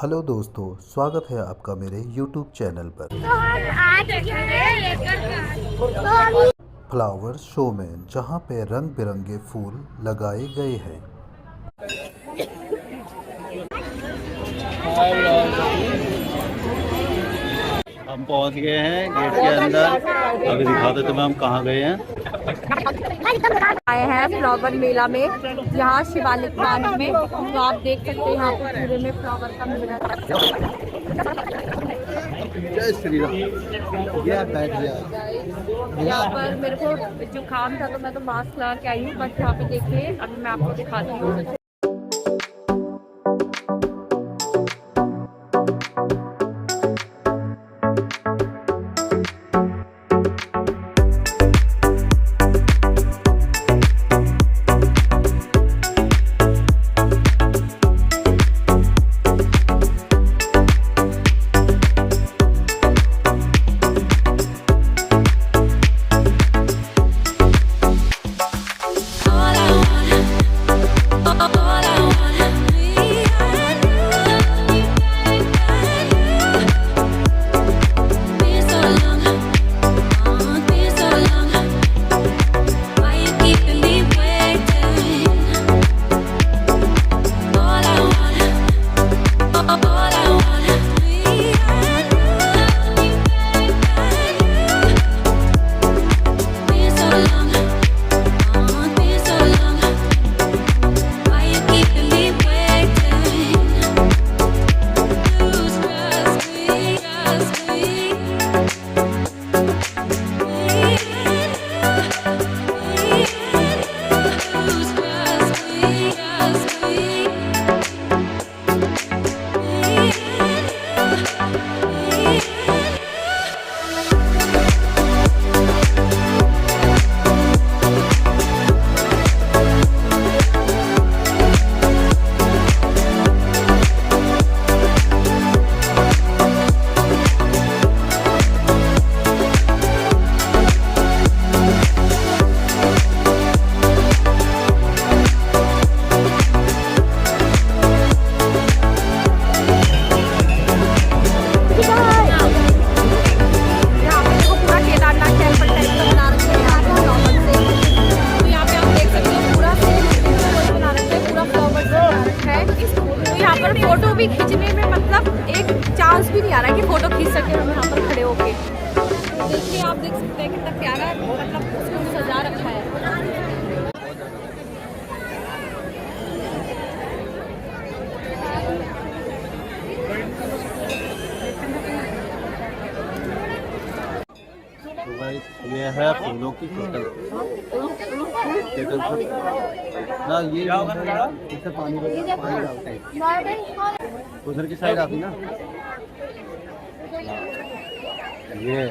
Hello दोस्तों, स्वागत है आपका मेरे YouTube चैनल पर। फ्लावर शो में जहाँ पे रंग बिरंगे फूल लगाए गए हैं। हम पहुंच गए हैं गेट के अंदर। अभी दिखाते तुम्हें हम कहाँ गए हैं। आए हैं फ्लावर मेला में, यहाँ शिवालिक पार्क में। तो आप देख सकते हैं यहाँ पे पूरे में फ्लावर का मेला। जय श्री राम। बैठ गया। यहाँ पर मेरे को जुकाम था तो मैं तो मास्क लगा के आई हूँ, बट यहाँ पे देखिए अभी मैं आपको दिखाती हूँ। फोटो भी खींचने में मतलब एक चांस भी नहीं आ रहा है कि फोटो खींच सके हम यहाँ पर खड़े होके। देखिए आप देख सकते हैं कितना प्यारा मतलब उसको सजा रखा है। ये है फूलों की केटल ना, ये इससे पानी डालते हैं। उधर की साइड आती ना ये।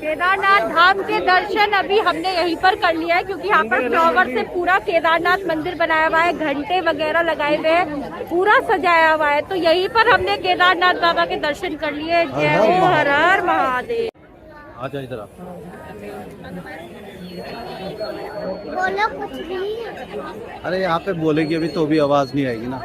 केदारनाथ धाम के दर्शन अभी हमने यहीं पर कर लिया है, क्योंकि यहाँ पर फ्लावर से पूरा केदारनाथ मंदिर बनाया हुआ है, घंटे वगैरह लगाए हुए हैं, पूरा सजाया हुआ है। तो यहीं पर हमने केदारनाथ बाबा के दर्शन कर लिए। जय हो हर हर महादेव। आजा इधर। बोलो कुछ भी। अरे यहाँ पे बोलेगी अभी तो भी आवाज नहीं आएगी ना।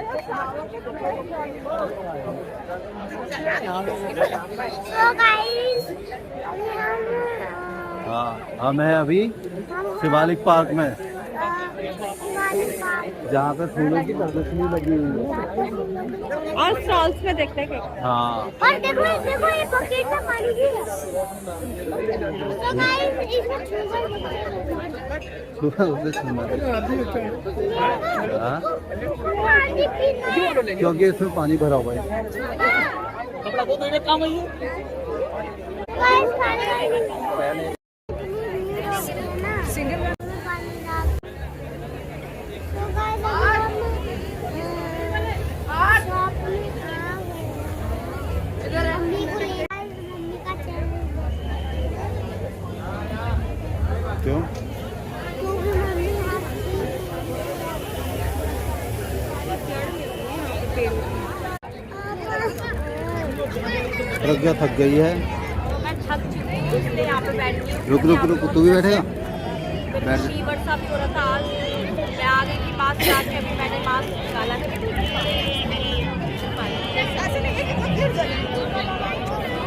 हाँ, हम हैं अभी शिवालिक पार्क में, जहाँ पे फूलों की प्रदर्शनी लगी हुई है। और स्टॉल्स में देखते हैं। हाँ, और देखो ये बकेट में पानी भी है। तो गाइस इसमें क्योंकि इसमें पानी भरा हुआ है। क्यों? प्रज्ञा थक गई है। मैं थक चुकी हूँ इसलिए यहाँ पे बैठ गई हूँ। रुक रुक रुक, तू भी बैठेगा? फीवर सा भी हो रहा था आज, मैं मास्क लगा के अभी मैंने मास्क निकाला है।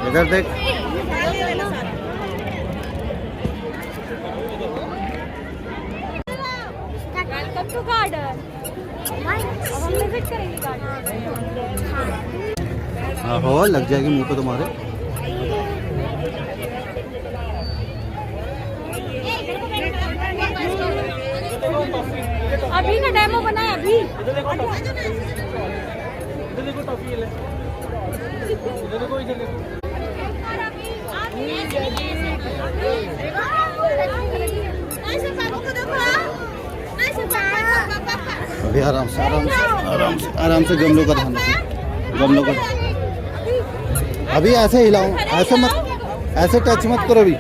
इधर देख। Welcome to garden. अब हम विजिट करेंगे गार्डन। हाँ हो, लग जाएगी मुंह पे तुम्हारे। अभी का डेमो बना है अभी। अभी आराम से आराम से गमलों का ध्यान रखो, गमलों का। अभी ऐसे हिलाओ, ऐसे मत, ऐसे टच मत करो अभी।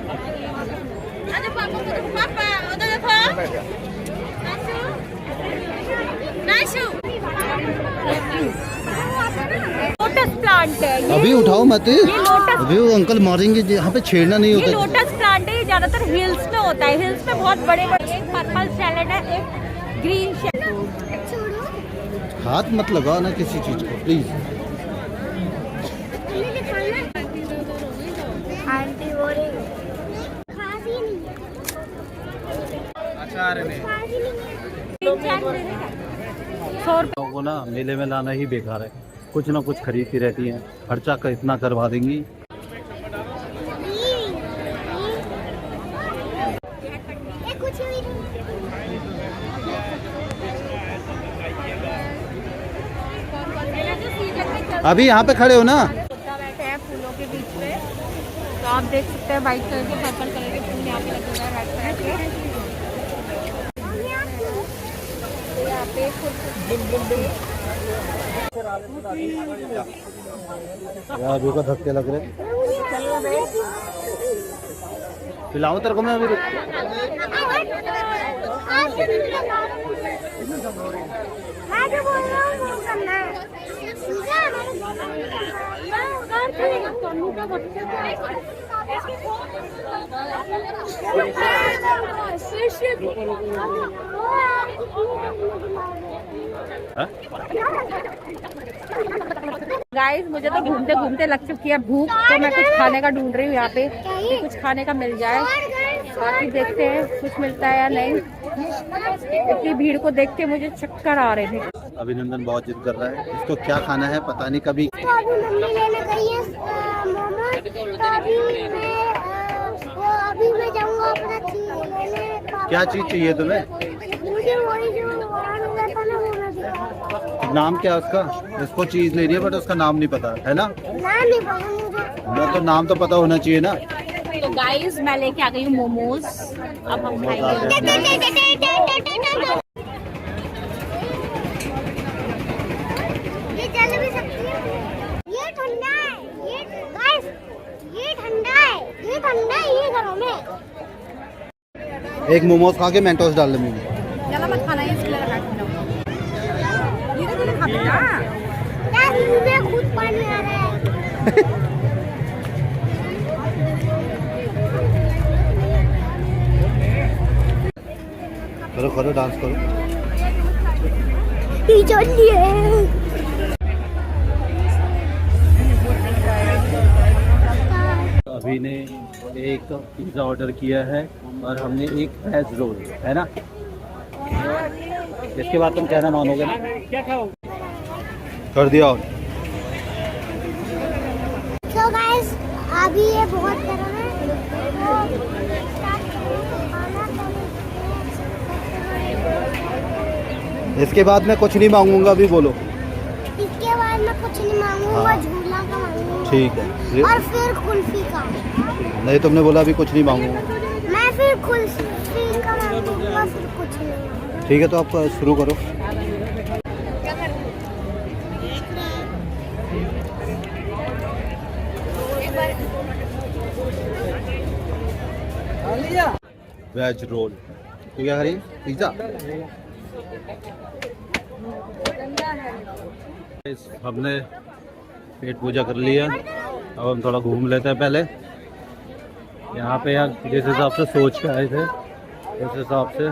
लोटस प्लांट है ये। अभी उठाओ मत, लोटस, अभी वो अंकल मारेंगे, यहाँ पे छेड़ना नहीं ये होता। लोटस प्लांट है, ये ज्यादातर हिल्स में होता है। हिल्स में बहुत बड़े बड़े, एक पर्पल सैलेड है, एक ग्रीन सैलेड। हाथ मत लगाओ ना किसी चीज को प्लीज। लोगों को ना मेले में लाना ही बेकार है, कुछ ना कुछ खरीदती रहती हैं, खर्चा का इतना करवा देंगी। अभी यहाँ पे खड़े हो ना, बैठे हैं फूलों के बीच में, तो आप देख सकते हैं व्हाइट कलर के, पर्पल कलर के फूल यहाँ पे लगे हुए हैं रेड कलर के। यहाँ पे अभी को धक्के लग रहे। पिलाऊं तेरे को मैं अभी? गाइस मुझे तो घूमते घूमते लग चुकी है भूख, तो मैं कुछ खाने का ढूंढ रही हूँ यहाँ पे कि कुछ खाने का मिल जाए। बाकी देखते हैं कुछ मिलता है या नहीं। इतनी भीड़ को देख के मुझे चक्कर आ रहे थे। अभिनंदन बहुत जिद कर रहा है, इसको क्या खाना है पता नहीं। कभी अभी मैं जाऊंगा अपना चीज लेने। क्या चीज चाहिए तुम्हें? मुझे वही जो उड़ान हुआ था ना, वो मैं नाम क्या है उसका? इसको चीज लेनी है बट उसका नाम नहीं पता है ना? नाम नहीं पता मुझे। तो नाम तो पता होना चाहिए ना। तो गाइस मैं लेके आ गई हूँ मोमोज, अब हम खाएंगे। ये चल भी सकती है। ये ठंडा है, ये गाइस, ये ठंडा है, ये ठंडा है, ये घरों में। एक मोमोज खा के मेंटोस डाल ले मुंह में। ज्यादा मत खाना है, इसके लिए रखा है। धीरे-धीरे खा बेटा। यार मुंह में खुद पानी आ रहा है। करो करो, डांस करो। चलिए अभी ने एक पिज्ज़ा ऑर्डर किया है और हमने एक वेज रोल, है ना? इसके बाद तुम कहना मानोगे ना? क्या खाओ? कर दिया। तो गाइस अभी ये बहुत गर्म है, इसके बाद मैं कुछ नहीं मांगूंगा, अभी बोलो। इसके बाद मैं कुछ नहीं मांगूंगा, हाँ। झूला का मांगूंगा। ठीक है। और फिर कुल्फी का। नहीं, तुमने बोला अभी कुछ नहीं मांगूंगा। मैं फिर कुल्फी का मांगूंगा, फिर कुछ नहीं। ठीक है, तो आप शुरू करो। Veg roll. तो क्या करिए? पिज्ज़ा। हमने पेट पूजा कर लिया, अब हम थोड़ा घूम लेते हैं। पहले यहाँ पे यार जिस हिसाब से सोच के आए थे उस हिसाब से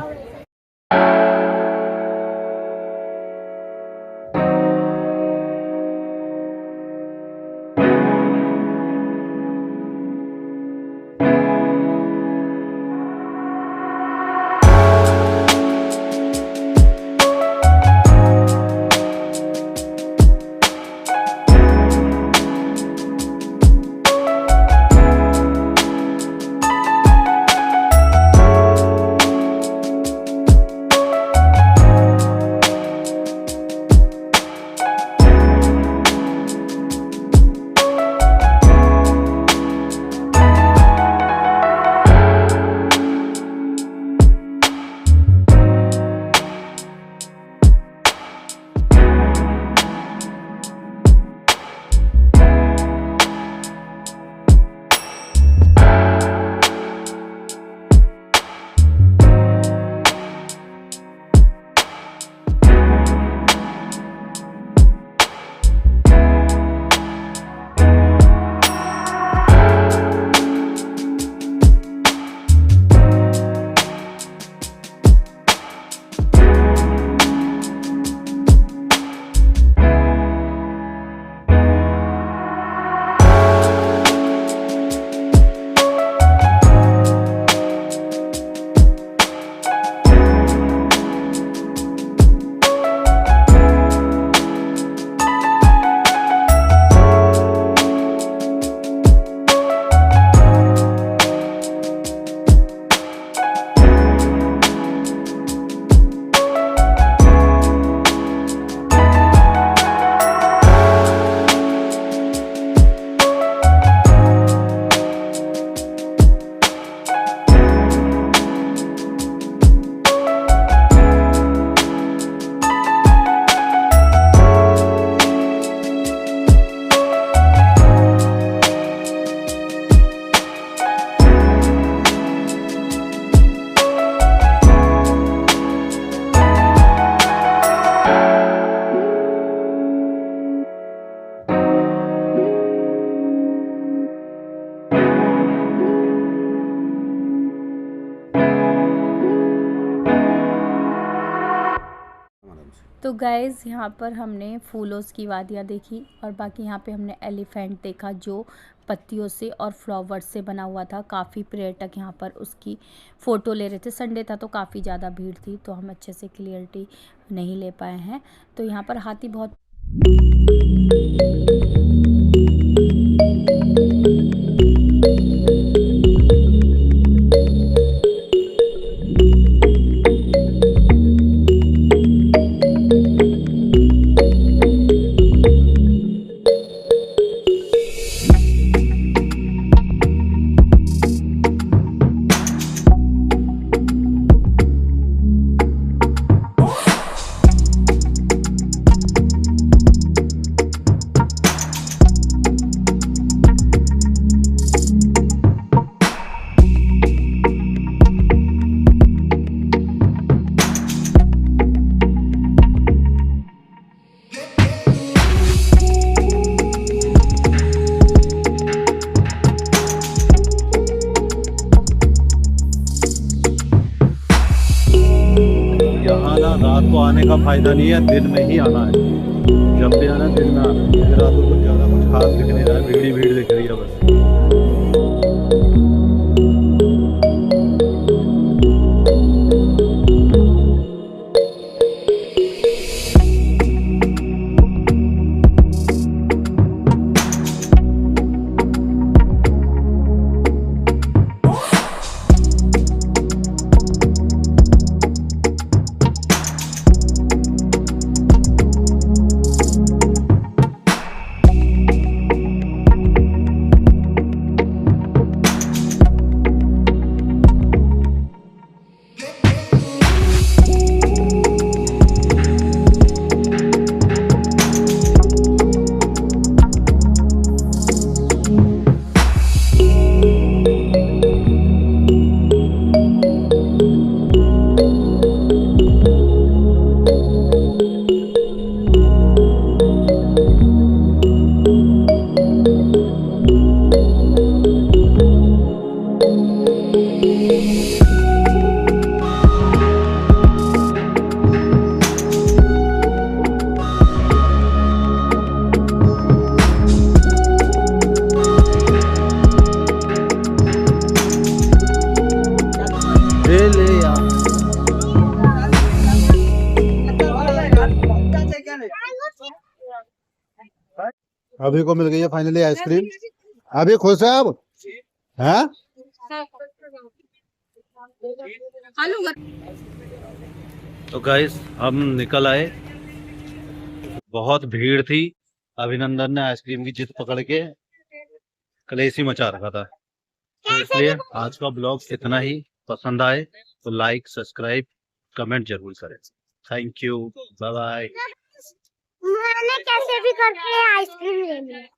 तो गाइज़ यहाँ पर हमने फूलों की वादियाँ देखी और बाकी यहाँ पे हमने एलिफेंट देखा जो पत्तियों से और फ्लावर्स से बना हुआ था। काफ़ी पर्यटक यहाँ पर उसकी फ़ोटो ले रहे थे। संडे था तो काफ़ी ज़्यादा भीड़ थी, तो हम अच्छे से क्लियरिटी नहीं ले पाए हैं। तो यहाँ पर हाथी बहुत यहाँ ना रात को आने का फायदा नहीं है, दिन में ही आना है। जब भी आना दिन में आना है। रात को कुछ ज़्यादा कुछ खास दिख नहीं रहा है, भीड़ ही भीड़ दिख रही है बस। अभी को मिल गई है फाइनली आइसक्रीम। अभी खुश है अब हैं? तो गाइस हम निकल आए, बहुत भीड़ थी। अभिनंदन ने आइसक्रीम की जिद पकड़ के कलेश ही मचा रखा था। तो इसलिए आज का ब्लॉग इतना ही। पसंद आए तो लाइक, सब्सक्राइब, कमेंट जरूर करें। Thank you, bye bye. मैंने कैसे भी करके आइसक्रीम लेनी है।